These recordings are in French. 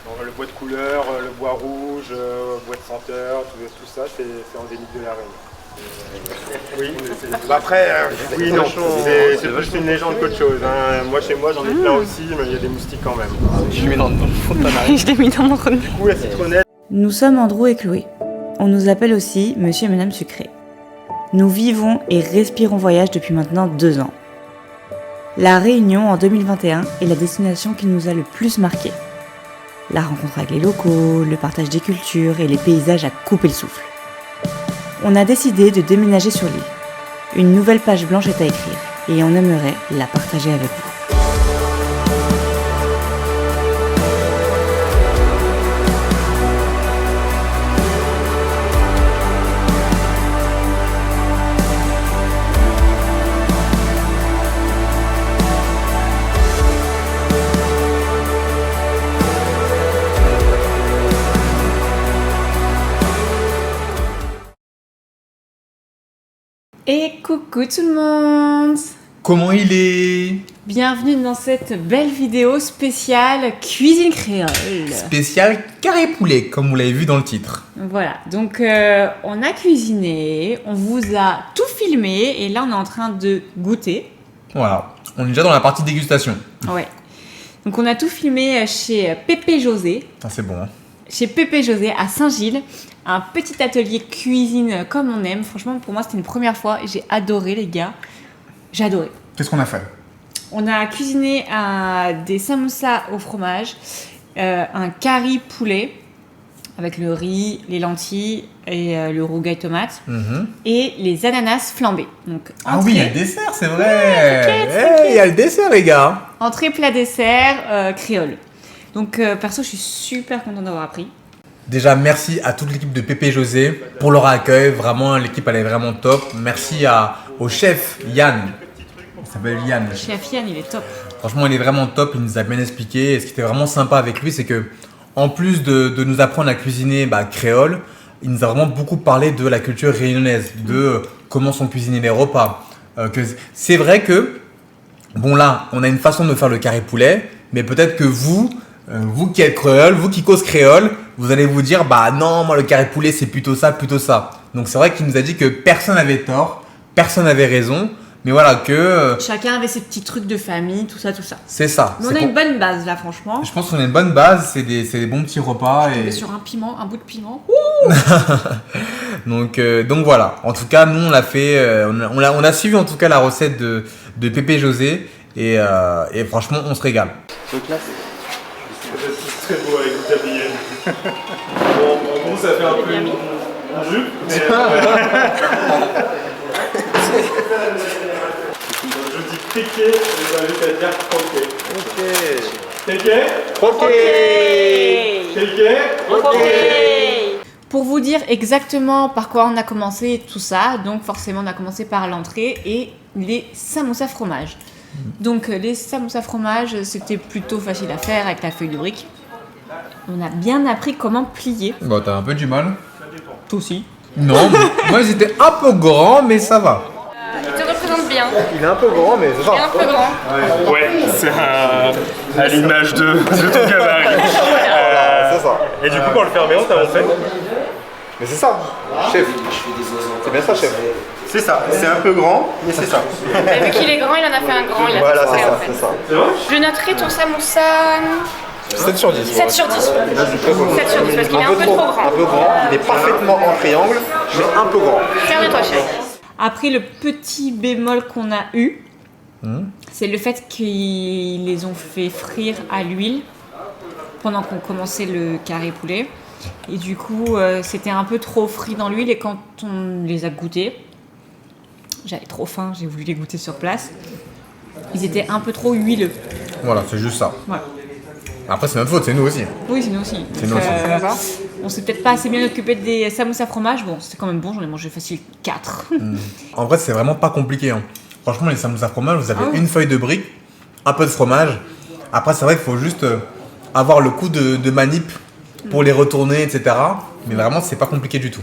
Donc, le bois de couleur, le bois rouge, le bois de senteur, tout ça, c'est endémique de la Réunion. Oui, après, oui, non, c'est plus une légende qu'autre chose. Hein. Moi, chez moi, j'en ai plein aussi, mais il y a des moustiques quand même. Je l'ai mis dans le fond de ta narine. Je l'ai mis dans mon trône. Du coup, la citronnelle. Nous sommes Andrew et Chloé. On nous appelle aussi Monsieur et Madame Sucré. Nous vivons et respirons voyage depuis maintenant 2 ans. La Réunion en 2021 est la destination qui nous a le plus marqué. La rencontre avec les locaux, le partage des cultures et les paysages à couper le souffle. On a décidé de déménager sur l'île. Une nouvelle page blanche est à écrire et on aimerait la partager avec vous. Et coucou tout le monde! Comment il est? Bienvenue dans cette belle vidéo spéciale cuisine créole. Spécial carré poulet, comme vous l'avez vu dans le titre. Voilà, donc on a cuisiné, on vous a tout filmé et là on est en train de goûter. Voilà, on est déjà dans la partie dégustation. Ouais. Donc on a tout filmé chez Pépé José. Ah, c'est bon. Hein. Chez Pépé José à Saint-Gilles. Un petit atelier cuisine comme on aime. Franchement, pour moi, c'était une première fois et j'ai adoré, les gars. J'ai adoré. Qu'est-ce qu'on a fait? On a cuisiné des samoussas au fromage, un curry poulet avec le riz, les lentilles et le rougail tomate et les ananas flambés. Donc, ah oui, il y a le dessert, c'est vrai. Ouais, il y a le dessert, les gars. Entrée, plat, dessert, créole. Donc, perso, je suis super contente d'avoir appris. Déjà, merci à toute l'équipe de Pépé José pour leur accueil. Vraiment, l'équipe, elle est vraiment top. Merci au chef Yann. Il s'appelle Yann. Chef Yann, il est top. Franchement, il est vraiment top. Il nous a bien expliqué. Et ce qui était vraiment sympa avec lui, c'est que en plus de nous apprendre à cuisiner créole, il nous a vraiment beaucoup parlé de la culture réunionnaise, de comment sont cuisinés les repas. C'est vrai que, bon là, on a une façon de faire le carré poulet, mais peut-être que vous qui êtes créole, vous qui causez créole, vous allez vous dire bah non, moi le carré poulet c'est plutôt ça, plutôt ça. Donc c'est vrai qu'il nous a dit que personne n'avait tort, personne n'avait raison, mais voilà que chacun avait ses petits trucs de famille, tout ça. C'est ça. Mais on a une bonne base là, franchement. Je pense qu'on a une bonne base, c'est des bons petits repas et sur un bout de piment. donc voilà. En tout cas, nous on l'a fait, on a suivi en tout cas la recette de Pépé José et franchement on se régale. Donc là, c'est très beau avec le tablier. Bon, ça fait un peu une jupe, mais je dis piqué, je vais inviter à dire croqué. Ok. Piqué. Croqué. Pour vous dire exactement par quoi on a commencé tout ça, donc forcément on a commencé par l'entrée et les samoussas fromage. Donc les samoussas fromage, c'était plutôt facile à faire avec la feuille de brique. On a bien appris comment plier. Bah t'as un peu du mal. Toi aussi. Non, moi ils étaient un peu grands mais ça va. Il te représente bien. Il est un peu grand, mais ça Il est un peu grand. Ouais, c'est à l'image de ton gabarit. C'est ça. Et du coup, pour le fermer, on t'a montré. Mais c'est ça, chef. C'est bien ça, chef. C'est ça, c'est un peu grand, mais c'est ça. Vu qu'il est grand, il en a fait un grand. Il a Voilà, fait c'est exprès, ça, en fait. c'est ça. C'est vrai? Je noterai ton samoussa 7 sur 10. 7 sur 10. 7 sur 10 parce qu'il est un peu trop Un grand. peu grand. Il est parfaitement en triangle, mais un peu grand. Ferme-toi, chef. Après, le petit bémol qu'on a eu, c'est le fait qu'ils les ont fait frire à l'huile pendant qu'on commençait le carré poulet. Et du coup, c'était un peu trop frit dans l'huile et quand on les a goûtés, j'avais trop faim, j'ai voulu les goûter sur place. Ils étaient un peu trop huileux. Voilà, c'est juste ça. Ouais. Après c'est notre faute, c'est nous aussi. Oui, c'est nous aussi. C'est nous aussi. On s'est peut-être pas assez bien occupé des samoussas fromage. Bon, c'était quand même bon, j'en ai mangé facile 4. En vrai c'est vraiment pas compliqué. Hein. Franchement les samoussas fromage, vous avez Ah oui. une feuille de brique, un peu de fromage. Après c'est vrai qu'il faut juste avoir le coup de manip pour les retourner, etc. Mais vraiment c'est pas compliqué du tout.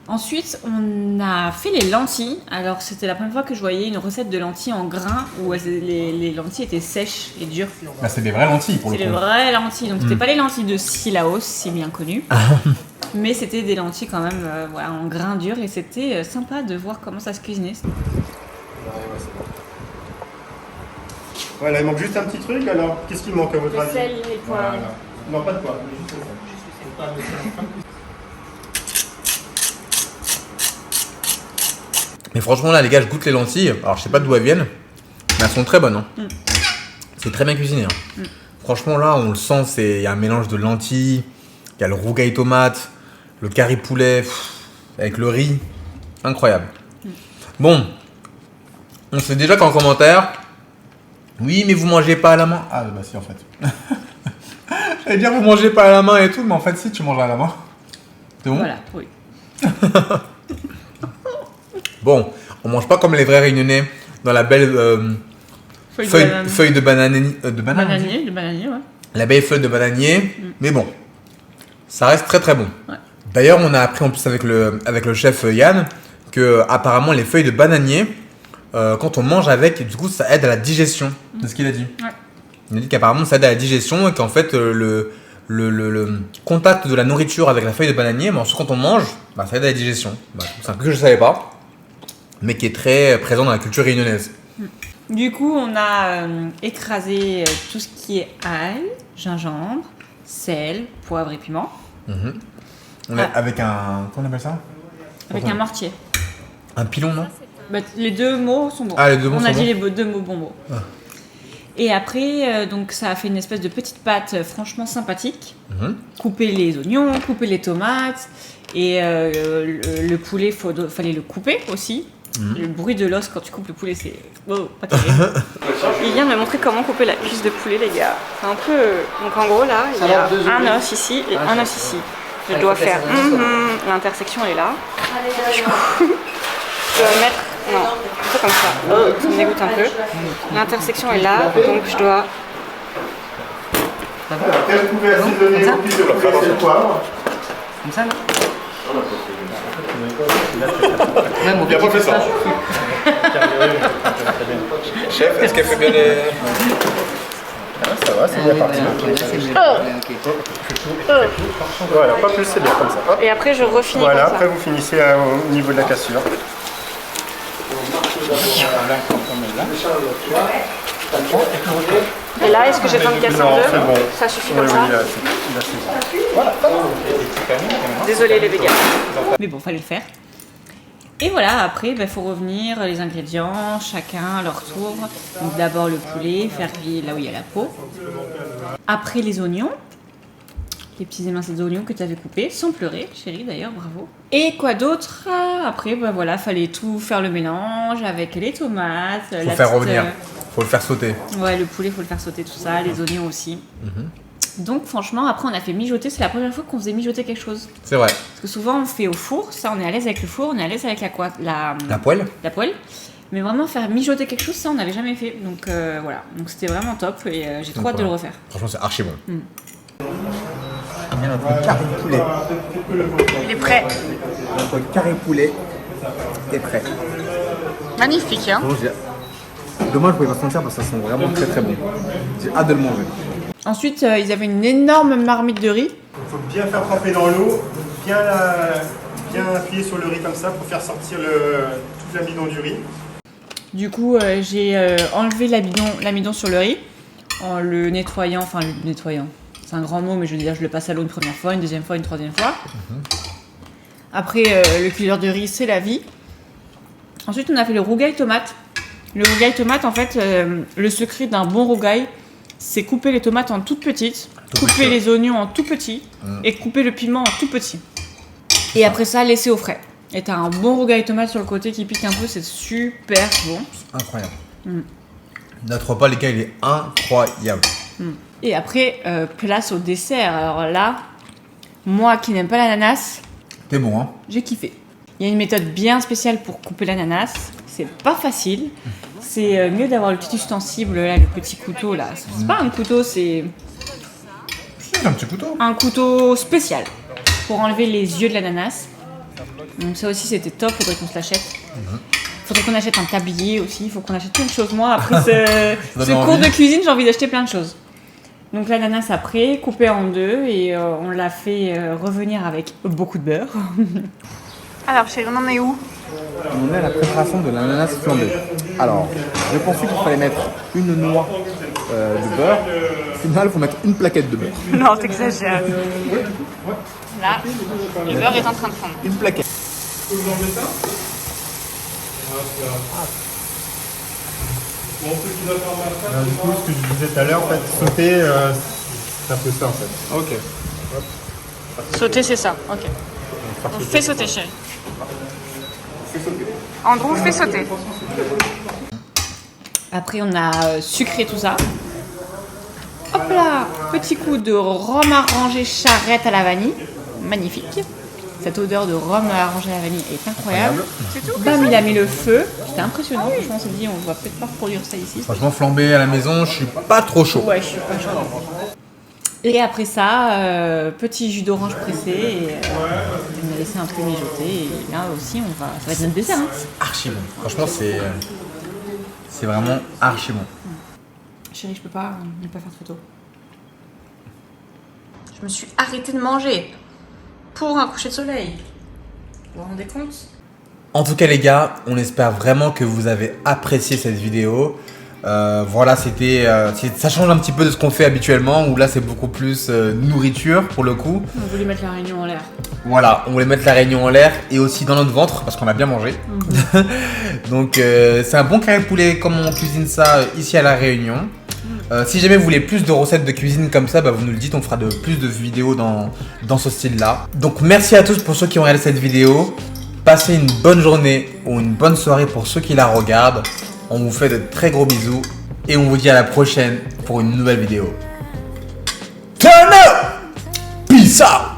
Ensuite, on a fait les lentilles. Alors, c'était la première fois que je voyais une recette de lentilles en grains où les lentilles étaient sèches et dures. Bah, c'est des vraies lentilles pour le coup. C'est les vraies lentilles. Donc, c'était pas les lentilles de Sillaos, si bien connues. Mais c'était des lentilles quand même voilà, en grains durs. Et c'était sympa de voir comment ça se cuisinait. Voilà, il manque juste un petit truc alors. Qu'est-ce qui manque à votre avis? Sel, les poivres. Voilà. Non, pas de poivre, mais juste ça. Mais franchement, là, les gars, je goûte les lentilles. Alors, je sais pas d'où elles viennent, mais elles sont très bonnes. Hein. C'est très bien cuisiné. Hein. Franchement, là, on le sent. Il y a un mélange de lentilles, il y a le rougail tomate, le curry poulet, avec le riz. Incroyable. Bon, on sait déjà qu'en commentaire, oui, mais vous mangez pas à la main. Ah, bah si, en fait. J'allais dire, vous mangez pas à la main et tout, mais en fait, si, tu manges à la main. C'est bon? Voilà, oui. Bon, on mange pas comme les vrais Réunionnais dans la belle feuille de bananier. De Bananier, ouais. La belle feuille de bananier, mais bon, ça reste très très bon. Ouais. D'ailleurs, on a appris en plus avec le chef Yann que apparemment les feuilles de bananier, quand on mange avec, du coup, ça aide à la digestion. C'est ce qu'il a dit. Ouais. Il a dit qu'apparemment ça aide à la digestion et qu'en fait le contact de la nourriture avec la feuille de bananier, mais ensuite quand on mange, bah, ça aide à la digestion. Bah, c'est un truc que je savais pas, mais qui est très présent dans la culture réunionnaise. Du coup, on a écrasé tout ce qui est ail, gingembre, sel, poivre et piment. On est avec un... Comment on appelle ça? Avec un mortier. Un pilon, non? Bah, les deux mots sont bons. Ah, les deux mots on sont a dit bons. les deux mots bons mots. Ah. Et après, donc ça a fait une espèce de petite pâte franchement sympathique. Couper les oignons, couper les tomates. Et le poulet, fallait le couper aussi. Le bruit de l'os quand tu coupes le poulet, c'est pas terrible. Il vient de me montrer comment couper la cuisse de poulet, les gars. C'est un peu... Donc en gros, là, il y a un os ici et un os ici. Je dois faire... L'intersection, elle est là. Du coup, je dois mettre... Non, un peu comme ça. Ça me dégoûte un peu. L'intersection est là, donc je dois... Après, vous pouvez assaisonner au plus de poulet et le poivre. Comme ça, là? Il a pas fait ça. Chef, est-ce qu'elle fait bien les... Ça va, c'est bien parti. Voilà, pas plus, c'est bien comme ça. Hop. Et après, je refinis Voilà, comme ça. après vous finissez au niveau de la cassure. Et là, est-ce que j'ai besoin de casser en Non, deux? c'est bon. Ça suffit Oui, comme oui, ça? là, c'est bon. Désolé les véganes. Mais bon, fallait le faire. Et voilà, après, il faut revenir les ingrédients, chacun à leur tour. Donc d'abord le poulet, faire cuire là où il y a la peau. Après les oignons, les petits émincés d'oignons que tu avais coupés, sans pleurer, chérie d'ailleurs, bravo. Et quoi d'autre? Après, voilà, fallait tout faire le mélange avec les tomates. Faut le faire revenir, faut le faire sauter. Ouais, le poulet, faut le faire sauter, tout ça, les oignons aussi. Donc franchement, après on a fait mijoter, c'est la première fois qu'on faisait mijoter quelque chose. C'est vrai. Parce que souvent on fait au four, ça on est à l'aise avec le four, on est à l'aise avec la poêle. La poêle. Mais vraiment faire mijoter quelque chose, ça on n'avait jamais fait. Donc voilà, donc c'était vraiment top et j'ai trop hâte de le refaire. Franchement, c'est archi bon. Il y a notre carré poulet. Il est prêt. Notre carré poulet est prêt. Magnifique hein. Dommage, vous pouvez pas sentir parce que ça sent vraiment très très bon. J'ai hâte de le manger. Ensuite, ils avaient une énorme marmite de riz. Il faut bien faire tremper dans l'eau, bien appuyer sur le riz comme ça pour faire sortir tout l'amidon du riz. Du coup, j'ai enlevé l'amidon sur le riz en le nettoyant, c'est un grand mot, mais je veux dire, je le passe à l'eau une première fois, une deuxième fois, une troisième fois. Après, le cuillère de riz, c'est la vie. Ensuite, on a fait le rougail tomate. Le rougail tomate, en fait, le secret d'un bon rougail, c'est couper les tomates en toutes petites, couper les oignons en tout petits et couper le piment en tout petit. Et après ça, laisser au frais. Et t'as un bon rougail tomate sur le côté qui pique un peu, c'est super bon. C'est incroyable. Notre repas, les gars, il est incroyable. Et après, place au dessert. Alors là, moi qui n'aime pas l'ananas, T'es bon, hein? j'ai kiffé. Il y a une méthode bien spéciale pour couper l'ananas. C'est pas facile. C'est mieux d'avoir le petit ustensile, là, le petit couteau là. C'est pas un couteau, c'est C'est un petit couteau. un couteau spécial pour enlever les yeux de l'ananas. Donc ça aussi c'était top, faudrait qu'on se l'achète. Faudrait qu'on achète un tablier aussi, il faut qu'on achète plein de choses. Moi après ce cours de cuisine j'ai envie d'acheter plein de choses. Donc l'ananas après, coupé en deux et on l'a fait revenir avec beaucoup de beurre. Alors chérie, on en est où? On est à la préparation de l'ananas flambé. Alors, je pensais qu'il fallait mettre une noix de beurre. Au final, il faut mettre une plaquette de beurre. Non, t'exagères. Là, le beurre est en train de fondre. Une plaquette. Du coup, ce que je disais tout à l'heure, en fait, sauter, c'est un peu ça en fait. Ok. Sauter, c'est ça, ok. On fait sauter, chérie. Andrew, fais sauter. Après, on a sucré tout ça. Hop là, petit coup de rhum arrangé charrette à la vanille. Magnifique. Cette odeur de rhum arrangé à la vanille est incroyable. C'est tout. Bam, il a mis le feu. C'était impressionnant. Franchement, on s'est dit, on va peut-être pas reproduire ça ici. Franchement, flambé à la maison, je suis pas trop chaud. Ouais, je suis pas chaude. Et après ça, petit jus d'orange pressé. Et on a laissé un peu mijoter. Et là aussi, ça va être notre dessert. Hein. Archi bon. Franchement, c'est vraiment archi bon. Chérie, je peux pas ne pas faire de photo. Je me suis arrêtée de manger pour un coucher de soleil. Vous vous rendez compte? En tout cas les gars, on espère vraiment que vous avez apprécié cette vidéo. Voilà, ça change un petit peu de ce qu'on fait habituellement, où là c'est beaucoup plus nourriture pour le coup. On voulait mettre la réunion en l'air. Voilà, on voulait mettre la réunion en l'air et aussi dans notre ventre parce qu'on a bien mangé. Donc c'est un bon carré de poulet comme on cuisine ça ici à La Réunion. Si jamais vous voulez plus de recettes de cuisine comme ça, vous nous le dites, on fera plus de vidéos dans ce style-là. Donc merci à tous pour ceux qui ont regardé cette vidéo. Passez une bonne journée ou une bonne soirée pour ceux qui la regardent. On vous fait de très gros bisous et on vous dit à la prochaine pour une nouvelle vidéo. Turn up! Peace out!